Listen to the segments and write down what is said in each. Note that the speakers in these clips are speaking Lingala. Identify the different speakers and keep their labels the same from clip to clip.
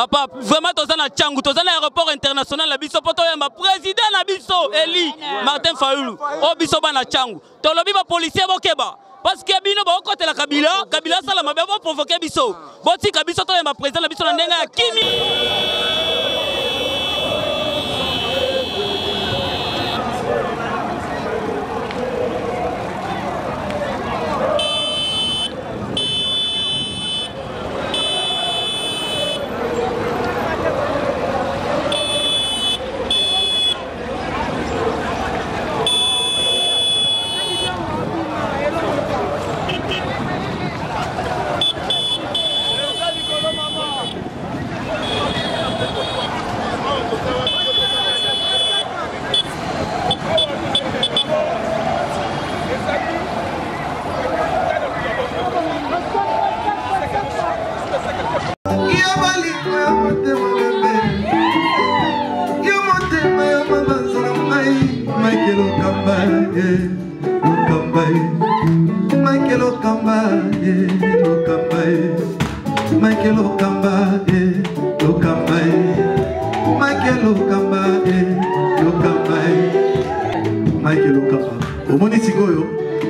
Speaker 1: Papa, vraiment, tu as un aéroport international, la biso, président la biso, Eli, Martin Fayoulou, au biso, na Tchangou. Tu as le policier, parce que bino ba côté la Kabila sala mabe ba provoquer biso. Boti Kabila to ya président la biso na ndenga kimi.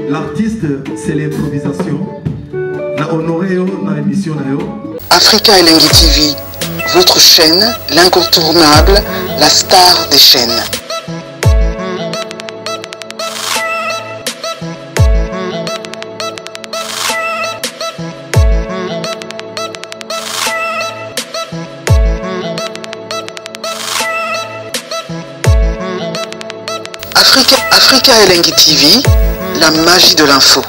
Speaker 2: L'artiste, c'est l'improvisation.
Speaker 3: Africa Elengi TV, votre chaîne, l'incontournable, la star des chaînes. Africa Elengi TV, la magie de l'info.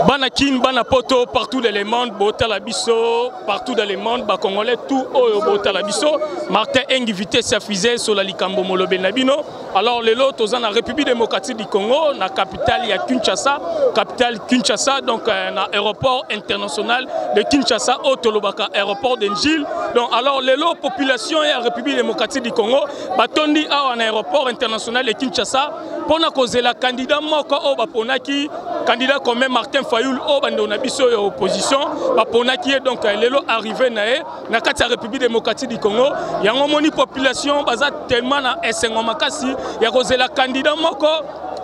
Speaker 1: Banakin, Banapoto, partout dans le monde, Botalabiso, partout dans le monde, Congolais, tout au Botalabiso, Martin Engi vitesse suffisait sur la Likambo Molobe Nabino. Alors, les lots, dans la République démocratique du Congo, la capitale, il y a Kinshasa, donc l'aéroport international de Kinshasa, Otolobaka, aéroport d'Engil. Donc, alors, les lots, population et la République démocratique du Congo, Batondi a un aéroport international de Kinshasa, pour causer la candidat Moko Obaponaki, candidat comme Martin Fayoul Obandonabiso et opposition, Baponaki est donc les lots arrivés na la République démocratique du Congo. Il y a une population basée tellement na Essengomakasi. Il y a la candidat Moko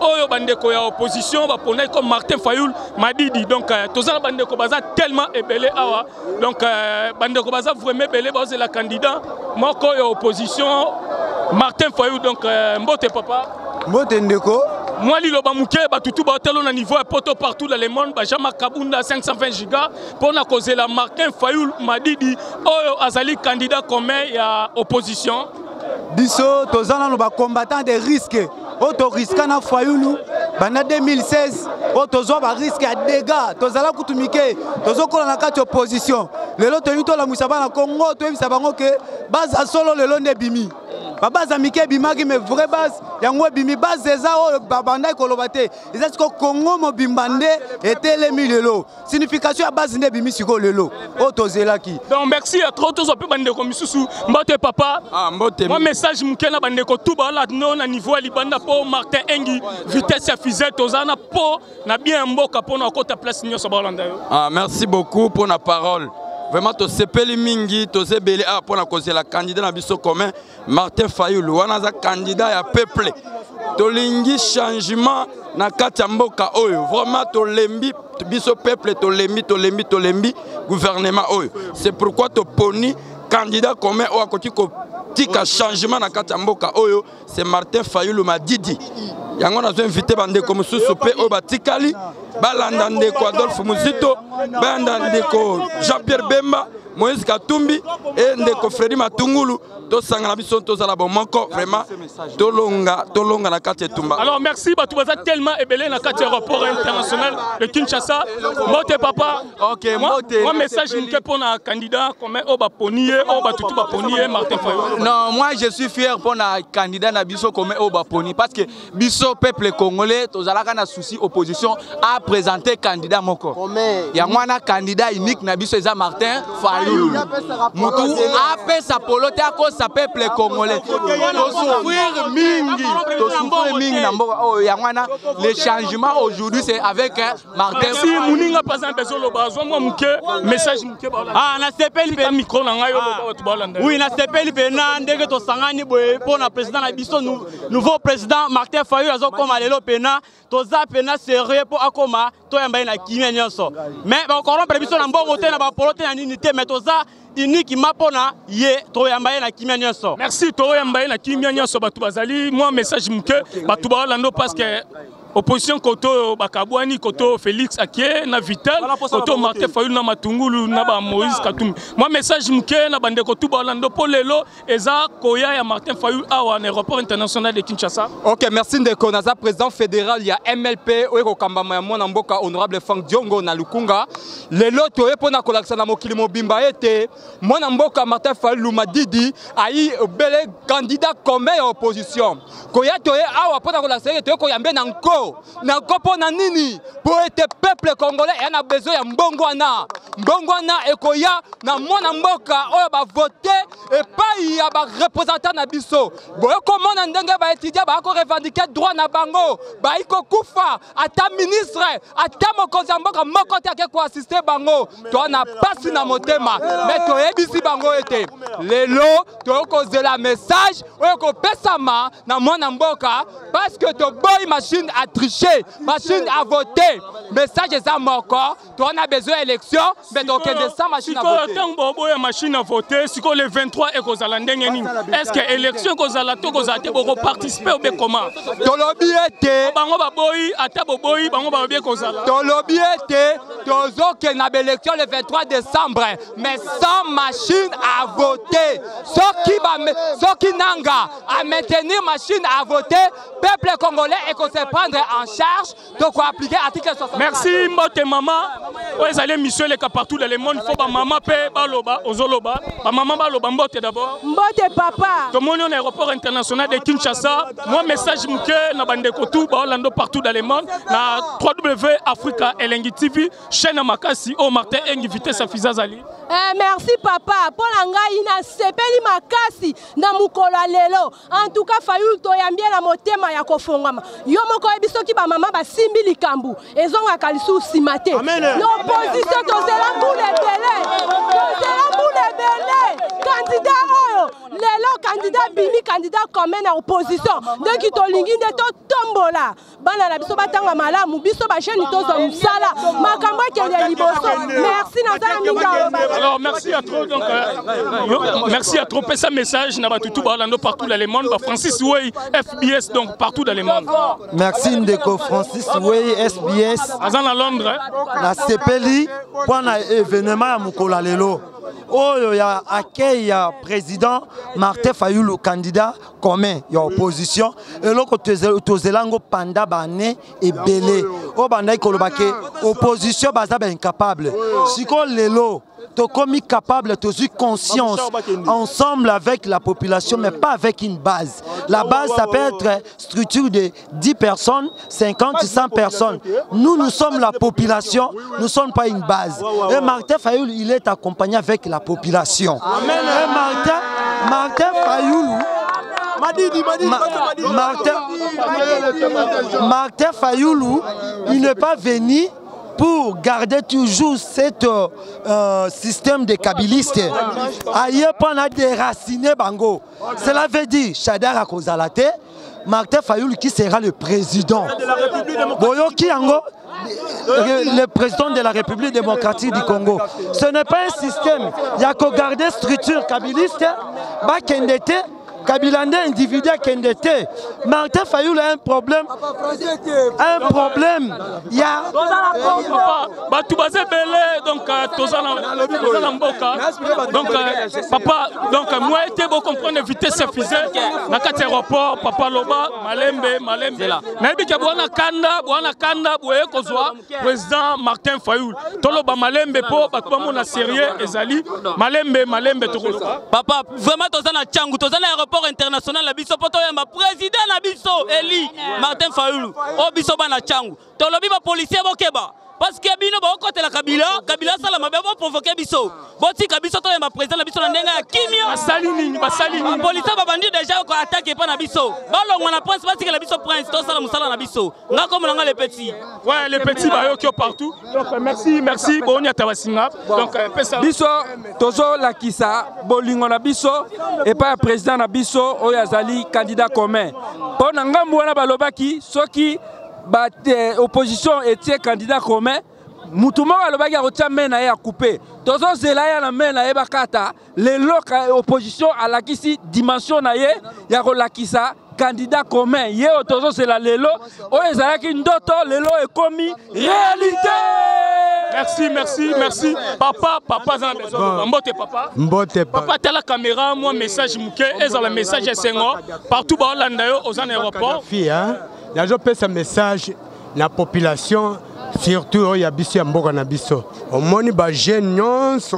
Speaker 1: Oyo bandeko ya opposition baponai comme Martin Fayoul Madidi. Donc tozala bandeko baza tellement ébélé awa. Donc bandeko baza vraiment ébélé baza la candidat Moko ya opposition Martin Fayoul. Donc mbote papa.
Speaker 4: Mbote ndeko.
Speaker 1: Moi liloba muke batutu ba hotel na niveau poto partout dans le monde Bajama Kabunda 520 gigas pour na causer la Martin Fayoul Madidi Oyo azali candidat commun ya opposition.
Speaker 4: Biso tozala no ba combattant des risques. Auto risque na Fayoulou bana 2016 auto zo ba risque à dégâts tozala kutumike tozo kola na kati opposition lelo to yuto la musaba na Congo to yebisa bango ke base solo lelo ne bimi base amike bimaki mais vraie base yango bimi base eza o babanda kolobate eza siko Congo mo bimbande etelemi lelo signification ya base ne bimi siko lelo auto zelaki.
Speaker 1: Donc merci à trop tous peu bande ko misusu mbote papa
Speaker 4: mbote
Speaker 1: moi message mukena bande ko tuba la no na niveau libanda po Martin Engi vitesse ya fusée tozana po na bien mboka po na kota place nyoso balanda yo.
Speaker 5: Merci beaucoup pour la parole. Vraiment, tu sais pas les mingi, tu sais belé pour la cause la candidat na biso commun Martin Fayoulou. On a un candidat ya peuple. Tu lingi changement na kati mboka oyo. Vraiment tu lembi biso peuple tu lembi gouvernement oyo. C'est pourquoi tu poni candidat commun au côté ko tika changement na kati mboka oyo, c'est Martin Fayoulou Madidi. Yango na invité bande comme sous pe o batikali balanda ndeko Adolphe Muzito banda ndeko Jean-Pierre Bemba Moïse Katumbi et ndeko Freddy Matungulu to sangana biso to zala bon manko vraiment tolonga na kati tumba.
Speaker 1: Alors merci batu baza tellement ébélé na kati aéroport international de Kinshasa. Mote papa.
Speaker 4: OK, mote.
Speaker 1: Moi message n'ke pour na candidat comme o baponier o batutu baponier Martin Fayoulou.
Speaker 4: Non, moi je suis fier pour na candidat na biso comme o baponi parce que biso peuple congolais tozalaka na souci opposition a présenter candidat moko. Ya mwana candidat unique na biso eza Martin Fayoulou.
Speaker 5: Fayulu mutu apesa polote akosa peuple congolais tosouffrir mingi na mboka oyo yango wana le changement aujourd'hui c'est avec Martin.
Speaker 1: Si muninga par exemple bezoloba azwa muke message muke
Speaker 6: ah na sepeli pe
Speaker 1: micro na ngai oyo balanda
Speaker 6: oui na sepeli pe na ndenge to sangani boye pona président na biso nouveau président Martin Fayulu azokoma lelo pena toza pena sérieux po akoma to yamba na kimia nyonso mais ba corrompre biso na mbongo te na ba polote na nini te mais toza unique mapona ye to yamba na kimia nyonso.
Speaker 1: Merci to yamba na kimia nyonso batu bazali moi message muke batu balanda parce que opposition koto bakabwani koto Félix Akie na Vital koto Martin Fayulu na Matungulu na ba Moïse Katumbi moi message muke na bande koto balando po lelo eza koya ya Martin Fayulu awa na aéroport international de Kinshasa.
Speaker 5: OK, merci ndeko naza président fédéral ya MLP oyo kambama ya mwana mboka honorable Frank Diongo na Lukunga lelo toye pona kolakisa na mokili mobimba ete mwana mboka Martin Fayulu Madidi ayi bele candidat comme opposition koya toye awa pona kolakisa ete koyambe na nko na kopo na nini pour être peuple congolais et na besoin ya mbongwana ekoya na mwana mboka oyo ba voter et pas ya ba représentant na biso boye komona ndenge ba étudiant ba ko revendiquer droit na bango ba iko kufa ata ministre ata mokonzi mboka moko te ko assister bango to na pasi na motema mais to ebisi bango ete lelo to ko zela message oyo ko pesama na mwana mboka parce que to boy machine à tricher, machine à voter. Message est à mon corps. Tu as besoin d'élection, mais donc sans machine à voter.
Speaker 1: Si tu machine à voter, si le 23 est est-ce que l'élection pour participer au comment?
Speaker 5: Tolobi était.
Speaker 1: Tolobi
Speaker 5: était. Tozo qui n'a élection le 23 décembre, mais sans machine à voter. Ce qui n'anga à maintenir machine à voter, peuple congolais et qu'on se prendre en charge, donc on appliquer l'article 60.
Speaker 1: Merci, Mbote Maman. Vous allez mission les cas partout dans le monde. Il faut que maman paie baloba, ozoloba. Maman baloba Mbote d'abord.
Speaker 7: Mbote papa.
Speaker 1: Tout le monde est aéroport international de Kinshasa. Moi message mouké na bande kotou balando partout dans le monde. Na 3W Africa Elengi TV chaîne makasi au Martin invité sa fils Azali.
Speaker 7: Merci papa. Pour ngai na sepeli makasi na mukolo lelo. En tout cas Fayulu to yambie na motema ya kofongama. Yo moko ebiso ki ba mama ba simbi likambu. Ezonga kalisu simate. L'opposition to zela boule belé. Zela boule belé. Candidat oyo. Lelo candidat bimi candidat comme na opposition. Donc to lingi de to tombola. Bana na biso batanga malamu biso ba chaîne to zo msala. Makambo kende liboso. Merci na zala minga.
Speaker 1: Alors merci à trop donc merci à trop ça message na batutu balando partout dans le monde. Francis Wey FBS donc partout dans le monde.
Speaker 4: Merci ndeko Francis Wey SBS.
Speaker 1: Azan à Londres.
Speaker 4: Na sepeli pour na événement ya mukola lelo. Oyo ya accueil ya président Martin Fayulu candidat commun ya opposition et loko tozelango panda bané et belé o banda ikolobake opposition baza ba incapable siko lelo to komi capable to suis conscience ensemble avec la population mais pas avec une base. La base ça peut être structure de 10 personnes, 50, 100 personnes. Nous sommes la population, nous ne sommes pas une base. Et Martin Fayulu il est accompagné avec la population. Et Martin Fayulu Martin Fayulu il n'est pas venu pour garder toujours cet système de kabiliste. Ailleurs, on a déraciné Bango. Cela veut dire, Chadara Kozalate, Martin Fayulu qui sera le président. Boyoki Ango, le président de la République démocratique du Congo. Ce n'est pas un système. Il y a qu'à garder structure kabiliste, Bakendete. Kabilande individu Kendete. Martin Fayulu a un problème. Il y a.
Speaker 1: Donc, papa, donc moi, j'étais beau comprendre la vitesse suffisante. Dans l'aéroport, papa Loba, Malembe. Naïbi Kabouana Kanda, Boué Kozwa, président Martin Fayulu. Toloba Malembe, pour Batouamon a sérieux, Ezali. Malembe, Toloba.
Speaker 6: Papa, vraiment, Tozana Tchangou, Tozana aéroport international la biso poto yamba président na biso Eli Martin Fayulu o biso bana changu to lobi ba policier bokeba
Speaker 8: parce que bino ba côté la Kabila ça la mabe ba provoquer biso boti Kabila to ya président na biso na ndenga ya kimia basalini police ba bandi déjà ko attaquer pas na biso balongwa na prince parce que la biso prince to sala musala na biso nga comme nga les petits
Speaker 1: ouais les petits ba yo qui partout donc merci boni atabasinga donc
Speaker 9: biso tozo la kisa bolingo na biso et pas président na biso oyo azali candidat commun pour na ngambu wana balobaki soki opposition était candidat commun mutumo alobaki akotia mena ya couper tozo zela ya na mena e bakata lelo opposition alakisi dimension na ye ya kolakisa candidat commun ye tozo zela lelo oyo ezalaki ndoto lelo ekomi réalité.
Speaker 1: Merci. Papa, Mbote papa. T'as la caméra, moi message mouké, et dans le message Sengo, partout dans l'Andayo, aux aéroports.
Speaker 10: Là, je passe un message la population, surtout au Yabissi Amboka Nabiso. Au moni ba jeune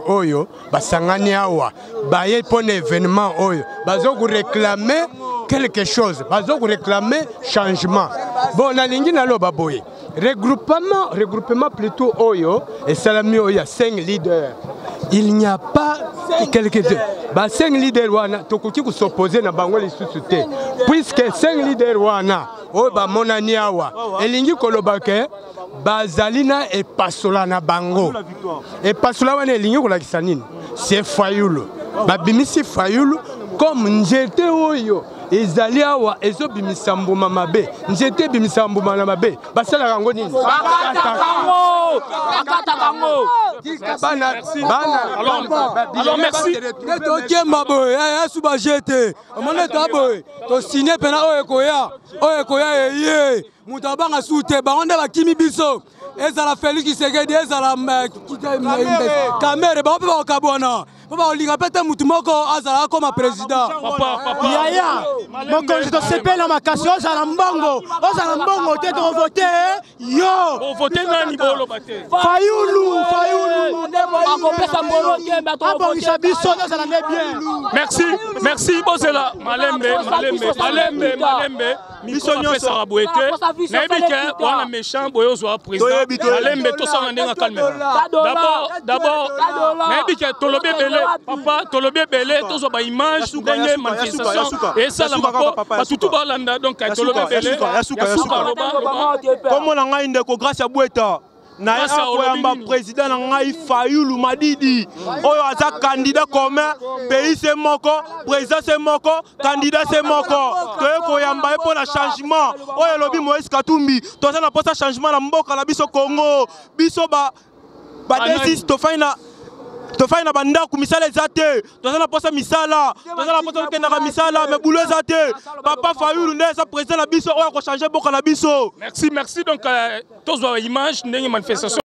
Speaker 10: oyo, ba sangani awa, ba yé pour un événement oyo, ba zo réclamer quelque chose, ba zo réclamer changement. Bon, na lingi na lo baboye. Regroupement plutôt Oyo et Salami Oya 5 leaders. Il n'y a pas quelques-uns. 5 leaders wana tokoki ko s'opposer na bango les sous-souté. Puisque 5 leaders wana o ba monani awa elingi kolobake bazalina et pasola na bango. Et pasola wana elingi kolakisa nini? C'est Fayulu. Ba bimisi Fayulu comme njete Oyo. Ezali awa ezo bimisambo mamabe njete bimisambo mamabe basala kango nini
Speaker 8: bakata kango
Speaker 1: alors merci
Speaker 9: to maboy ya suba jete amana taboy to signer pena oyo koya ye mutabanga sute bangonde bakimi biso ezala Félix Tshisekedi ezala kamere ba kabona papa linga pete mutu moko azala comme président
Speaker 6: papa yaya moko je te sepele na makasi ozala mbongo te to voter yo
Speaker 1: voter nani bolo bate
Speaker 6: Fayulu akopesa mbolo kemba to voter biso ozala ne bien
Speaker 1: merci bozela malembe biso nyonso rabouete naibike wana méchant boyo zo président malembe to sanga ndenga calme d'abord naibike tolobe belé papa tolobe belé tozo ba image ndenge manifestation et ça la mako batutu balanda donc tolobe belé yasuka
Speaker 6: comme na ngai ndeko grâce à Boueta na ya président na ngai Fayulu Madidi oyo aza candidat commun pays c'est moko président c'est moko candidat c'est moko to yamba pour la changement oyo lobi Moïse Katumbi to ça na posa changement na mboka na biso Congo biso ba desis to faina banda ku misala ezate to ça na posa misala to ça na posa kenda ka misala mais boulot ezate papa Fayulu ndé sa président na biso oyo ko changer boka na biso
Speaker 1: merci donc tozo image ndenge manifestation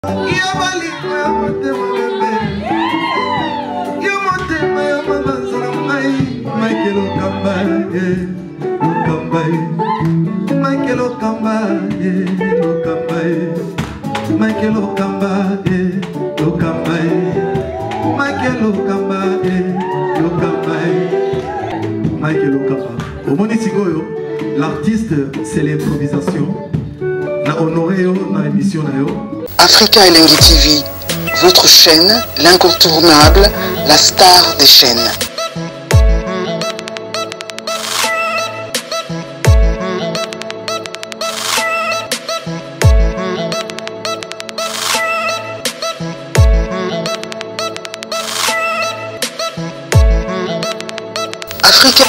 Speaker 2: L'artiste, c'est l'improvisation. Na honoré dans l'émission.
Speaker 3: Africa Elengi TV, votre chaîne, l'incontournable, la star des chaînes.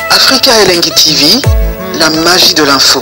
Speaker 3: Africa Elengi TV, la magie de l'info.